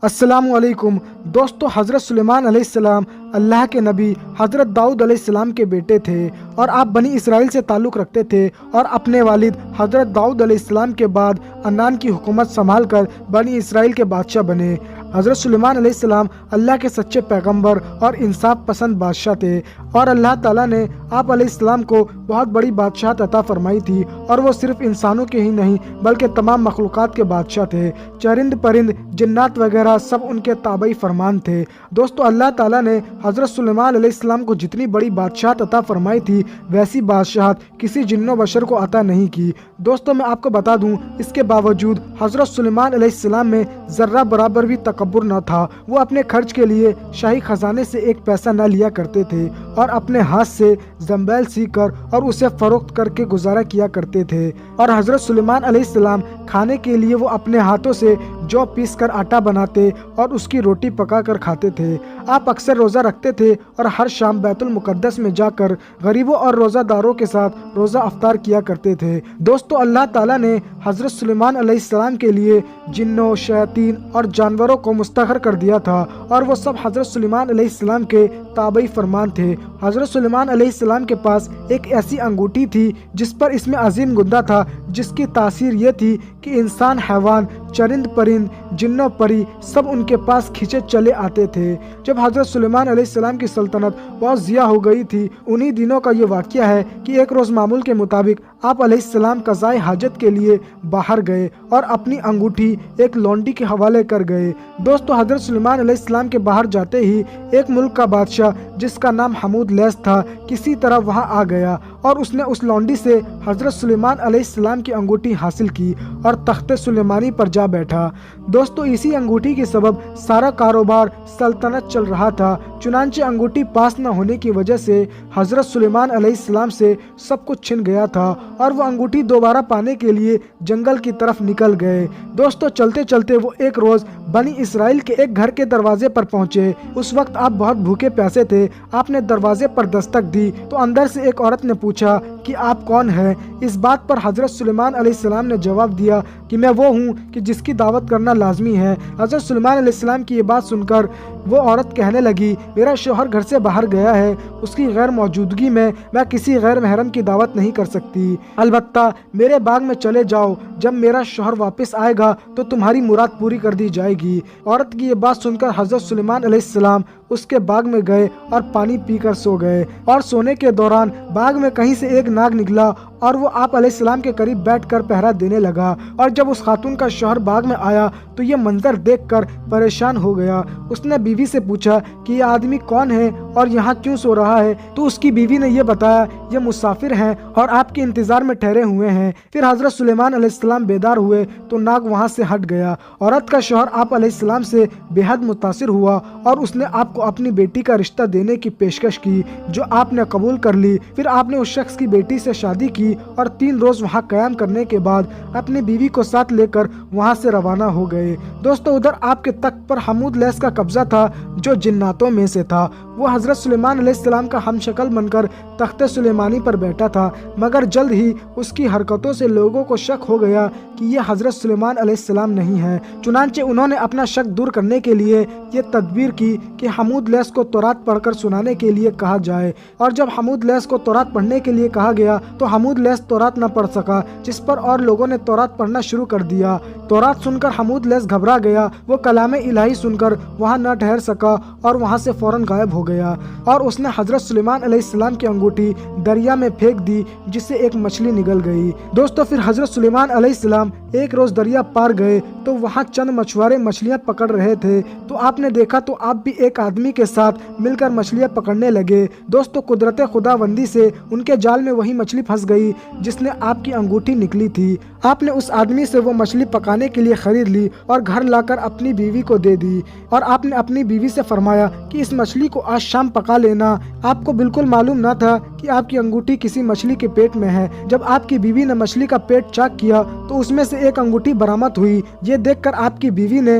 السلام علیکم دوستو، حضرت سلیمان علیہ السلام اللہ کے نبی حضرت داؤد علیہ السلام کے بیٹے تھے اور آپ بنی اسرائیل سے تعلق رکھتے تھے اور اپنے والد حضرت داؤد علیہ السلام کے بعد عنان کی حکومت سنبھال کر بنی اسرائیل کے بادشاہ بنے۔ حضرت سلیمان علیہ السلام اللہ کے سچے پیغمبر اور انصاف پسند بادشاہ تھے اور اللہ تعالیٰ نے آپ علیہ السلام کو بہت بڑی بادشاہت عطا فرمائی تھی، اور وہ صرف انسانوں کے ہی نہیں بلکہ تمام مخلوقات کے بادشاہ تھے۔ چرند پرند جنات وغیرہ سب ان کے تابعی فرمان تھے۔ دوستو، اللہ تعالیٰ نے حضرت سلیمان علیہ السلام کو جتنی بڑی بادشاہت عطا فرمائی تھی ویسی بادشاہت کسی جن و بشر کو عطا نہیں کی۔ دوستو، میں آپ کو بتا دوں، اس کے باوجود حضرت سلیمان علیہ السلام میں ذرہ برابر بھی تکبر نہ تھا۔ وہ اپنے خرچ کے لیے شاہی خزانے سے ایک پیسہ نہ لیا کرتے تھے اور اپنے ہاتھ سے زنبیل سی کر اور اسے فروخت کر کے گزارا کیا کرتے تھے، اور حضرت سلیمان علیہ السلام کھانے کے لیے وہ اپنے ہاتھوں سے جو پیس کر آٹا بناتے اور اس کی روٹی پکا کر کھاتے تھے۔ آپ اکثر روزہ رکھتے تھے اور ہر شام بیت المقدس میں جا کر غریبوں اور روزہ داروں کے ساتھ روزہ افطار کیا کرتے تھے۔ دوستو، اللہ تعالیٰ نے حضرت سلیمان علیہ السلام کے لیے جنوں، شیاطین اور جانوروں کو مستخر کر دیا تھا، اور وہ سب حضرت سلیمان علیہ السلام کے تابعی فرمان تھے۔ حضرت سلیمان علیہ السلام کے پاس ایک ایسی انگوٹھی تھی جس پر اس میں عظیم گندا تھا، جس کی تاثیر یہ تھی کہ انسان، حیوان، چرند پرند، جن و پری سب ان کے پاس کھینچے چلے آتے تھے۔ جب حضرت سلیمان علیہ السلام کی سلطنت بہت ضیاع ہو گئی تھی، انہی دنوں کا یہ واقعہ ہے کہ ایک روز معمول کے مطابق آپ علیہ السلام قضائے حاجت کے لیے باہر گئے اور اپنی انگوٹھی ایک لونڈی کے حوالے کر گئے۔ دوستو، حضرت سلیمان علیہ السلام کے باہر جاتے ہی ایک ملک کا بادشاہ جس کا نام حمود لیث تھا کسی طرح وہاں آ گیا، اور اس نے اس لونڈی سے حضرت سلیمان علیہ السلام کی انگوٹھی حاصل کی اور تخت سلیمانی پر جا بیٹھا۔ دوستو، اسی انگوٹھی کے سبب سارا کاروبار سلطنت چل رہا تھا۔ چنانچہ انگوٹھی پاس نہ ہونے کی وجہ سے حضرت سلیمان علیہ السلام سے سب کچھ چھن گیا تھا، اور وہ انگوٹھی دوبارہ پانے کے لیے جنگل کی طرف نکل گئے۔ دوستو، چلتے چلتے وہ ایک روز بنی اسرائیل کے ایک گھر کے دروازے پر پہنچے۔ اس وقت آپ بہت بھوکے پیاسے تھے۔ آپ نے دروازے پر دستک دی تو اندر سے ایک عورت نے پوچھا کہ آپ کون ہیں؟ اس بات پر حضرت سلیمان علیہ السلام نے جواب دیا کہ میں وہ ہوں کہ جس کی دعوت کرنا لازمی ہے۔ حضرت سلیمان علیہ السلام کی یہ بات سن کر وہ عورت کہنے لگی، میرا شوہر گھر سے باہر گیا ہے، اس کی غیر موجودگی میں کسی غیر محرم کی دعوت نہیں کر سکتی۔ البتہ میرے باغ میں چلے جاؤ، جب میرا شوہر واپس آئے گا تو تمہاری مراد پوری کر دی جائے گی۔ عورت کی یہ بات سن کر حضرت سلیمان علیہ السلام اس کے باغ میں گئے اور پانی پی کر سو گئے، اور سونے کے دوران باغ میں کہیں سے ایک ناگ نکلا اور وہ آپ علیہ السلام کے قریب بیٹھ کر پہرا دینے لگا، اور جب اس خاتون کا شوہر باغ میں آیا تو یہ منظر دیکھ کر پریشان ہو گیا۔ اس نے بیوی سے پوچھا کہ یہ آدمی کون ہے اور یہاں کیوں سو رہا ہے؟ تو اس کی بیوی نے یہ بتایا، یہ مسافر ہیں اور آپ کے انتظار میں ٹھہرے ہوئے ہیں۔ پھر حضرت سلیمان علیہ السلام بیدار ہوئے تو ناگ وہاں سے ہٹ گیا۔ عورت کا شوہر آپ علیہ السلام سے بے حد متاثر ہوا اور اس نے آپ کو اپنی بیٹی کا رشتہ دینے کی پیشکش کی، جو آپ نے قبول کر لی۔ پھر آپ نے اس شخص کی بیٹی سے شادی کی اور 3 روز وہاں قیام کرنے کے بعد اپنی بیوی کو ساتھ لے کر وہاں سے روانہ ہو گئے۔ دوستو، ادھر آپ کے تخت پر حمود لیث کا قبضہ تھا جو جناتوں میں سے تھا۔ وہ حضرت سلیمان علیہ السلام کا ہم شکل بن کر تخت سلیمانی پر بیٹھا تھا، مگر جلد ہی اس کی حرکتوں سے لوگوں کو شک ہو گیا کہ یہ حضرت سلیمان علیہ السلام نہیں ہے۔ چنانچہ انہوں نے اپنا شک دور کرنے کے لیے یہ تدبیر کی کہ حمود لیث کو تورات پڑھ کر سنانے کے لیے کہا جائے، اور جب حمود لیث کو تورات پڑھنے کے لیے کہا گیا تو حمود لیث تورات نہ پڑھ سکا، جس پر اور لوگوں نے تورات پڑھنا شروع کر دیا۔ تورات سن کر حمود لیث گھبرا گیا، وہ کلام الہی سن کر وہاں نہ ٹھہر سکا اور وہاں سے فوراً غائب ہو گیا، اور اس نے حضرت سلیمان علیہ السلام کی انگوٹھی دریا میں پھینک دی، جس سے ایک مچھلی نکل گئی۔ دوستو، پھر حضرت سلیمان علیہ السلام ایک روز دریا پار گئے تو وہاں چند مچھوارے مچھلیاں پکڑ رہے تھے، تو آپ نے دیکھا تو آپ بھی ایک آدمی کے ساتھ مل کر مچھلیاں پکڑنے لگے۔ دوستو، قدرت خداوندی سے ان کے جال میں وہی مچھلی پھنس گئی جس نے آپ کی انگوٹھی نکلی تھی۔ آپ نے اس آدمی سے وہ مچھلی پکانے کے لیے خرید لی اور گھر لا کر اپنی بیوی کو دے دی، اور آپ نے اپنی بیوی سے فرمایا کہ اس مچھلی کو آج شام پکا لینا۔ آپ کو بالکل معلوم نہ تھا کہ آپ کی انگوٹھی کسی مچھلی کے پیٹ میں ہے۔ جب آپ کی بیوی نے مچھلی کا پیٹ چاک کیا تو اس میں سے ایک انگوٹھی برآمد ہوئی۔ یہ دیکھ کر آپ کی بیوی نے